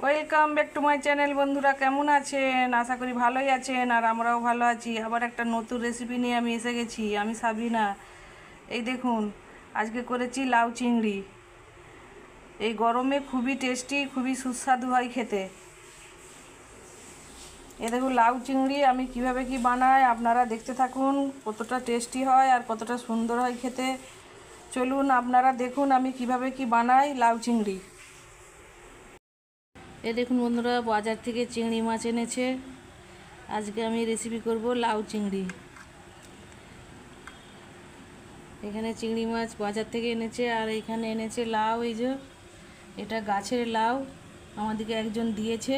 Welcome back to my channel. বন্ধুরা কেমন আছেন? আশা করি ভালোই আছেন, আর আমরাও ভালো আছি। আবার একটা নতুন রেসিপি নিয়ে আমি এসে গেছি। আমি সাবিনা। এই দেখুন, আজকে করেছি লাউ চিংড়ি। এই গরমে খুবই টেস্টি, খুবই সুস্বাদু হয় খেতে। এই দেখুন লাউ চিংড়ি আমি কিভাবে কি বানাই, আপনারা দেখতে থাকুন। কতটা টেস্টি হয় আর কতটা সুন্দর হয় খেতে। চলুন আপনারা দেখুন আমি কিভাবে কি বানাই লাউ চিংড়ি। এই দেখুন বন্ধুরা, বাজার থেকে চিংড়ি মাছ এনেছে। আজকে আমি রেসিপি করব লাউ চিংড়ি। এখানে চিংড়ি মাছ বাজার থেকে এনেছে, আর এখানে এনেছে লাউ। এই যে এটা গাছের লাউ, আমাদেরকে একজন দিয়েছে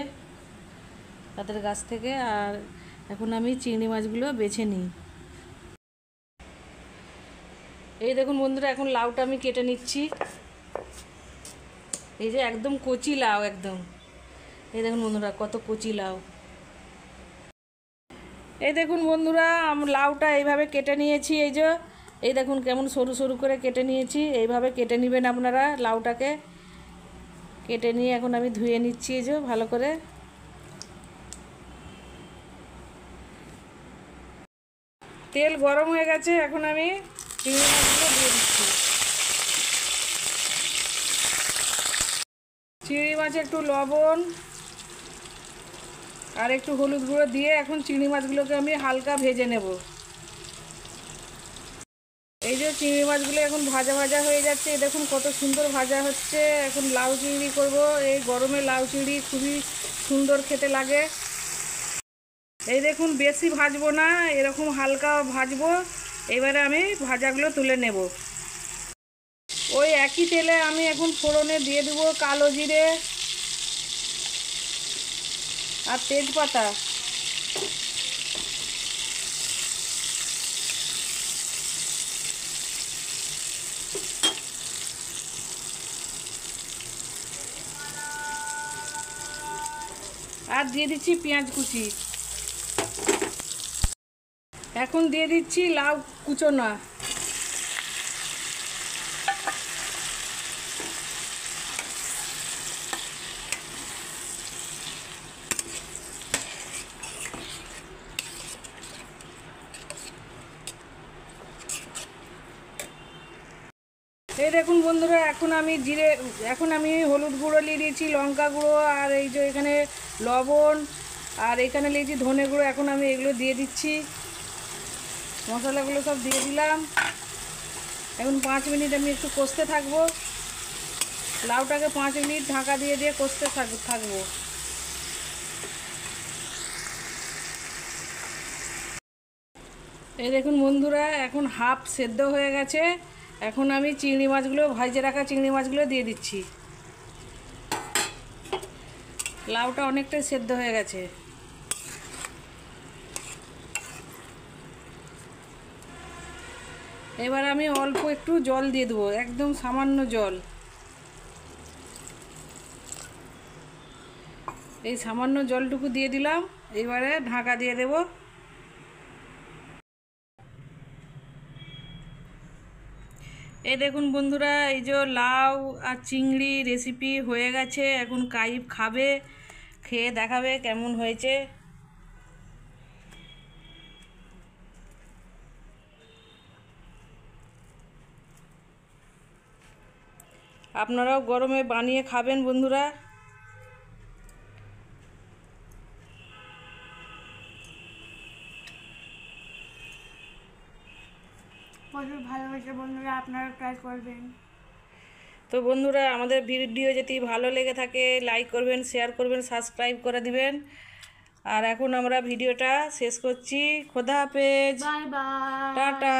তাদের গাছ থেকে। আর এখন আমি চিংড়ি মাছগুলো বেছে নিই। এই দেখুন বন্ধুরা, এখন লাউটা আমি কেটে নিচ্ছি। এই যে একদম কচি লাউ, একদম। এই দেখুন বন্ধুরা, কত কচি লাউ। এই দেখুন বন্ধুরা, আমি লাউটা এইভাবে কেটে নিয়েছি। এই দেখুন কেমন সরু সরু করে কেটে নিয়েছি। এইভাবে কেটে নেবেন আপনারা লাউটাকে। কেটে নিয়ে এখন আমি ধুয়ে নিচ্ছি এই যে ভালো করে। তেল গরম হয়ে গেছে, এখন আমি চিংড়ি মাছগুলো দিয়ে দিচ্ছি। চিংড়ি মাছে একটু লবণ আর একটু হলুদ গুঁড়ো দিয়ে এখন চিংড়ি মাছগুলোকে আমি হালকা ভেজে নেব। এই যে চিংড়ি মাছগুলো এখন ভাজা ভাজা হয়ে যাচ্ছে। দেখুন কত সুন্দর ভাজা হচ্ছে। এখন লাউ চিংড়ি করব। এই গরমে লাউ চিংড়ি খুবই সুন্দর খেতে লাগে। এই দেখুন বেশি ভাজবো না, এরকম হালকা ভাজবো। এবারে আমি ভাজাগুলো তুলে নেব। ওই একই তেলে আমি এখন ফোড়নে দিয়ে দেবো কালো জিরে আর তেজপাতা। আর দিয়ে দিচ্ছি পেঁয়াজ কুচি। এখন দিয়ে দিচ্ছি লাউ কুচোনা। এই দেখুন বন্ধুরা, এখন আমি হলুদ গুঁড়ো নিয়ে দিয়েছি, লঙ্কা গুঁড়ো, আর এই যে এখানে লবণ, আর এখানে নিয়েছি ধনে গুঁড়ো। এখন আমি এগুলো দিয়ে দিচ্ছি, মশলাগুলো সব দিয়ে দিলাম। এখন 5 মিনিট আমি একটু কষতে থাকবো। লাউটাকে 5 মিনিট ঢাকা দিয়ে দিয়ে কষতে থাকবো। এই দেখুন বন্ধুরা, এখন হাফ সেদ্ধ হয়ে গেছে। এখন আমি চিংড়ি মাছগুলো, ভাজে রাখা চিংড়ি মাছগুলো দিয়ে দিচ্ছি। লাউটা অনেকটাই সেদ্ধ হয়ে গেছে। এবার আমি অল্প একটু জল দিয়ে দেবো, একদম সামান্য জল। এই সামান্য জলটুকু দিয়ে দিলাম। এবারে ঢাকা দিয়ে দেব। এই দেখুন বন্ধুরা, এই যে লাউ আর চিংড়ি রেসিপি হয়ে গেছে। এখন কাইফ খাবে, খেয়ে দেখাবে কেমন হয়েছে। আপনারাও গরমে বানিয়ে খাবেন বন্ধুরা। প্রচুর ভালো হয়েছে বন্ধুরা, আপনারা ট্রাই করবেন। তো বন্ধুরা, আমাদের ভিডিও যদি ভালো লেগে থাকে লাইক করবেন, শেয়ার করবেন, সাবস্ক্রাইব করে দিবেন। আর এখন আমরা ভিডিওটা শেষ করছি। খোদা হাফেজ, বাই বাই, টাটা।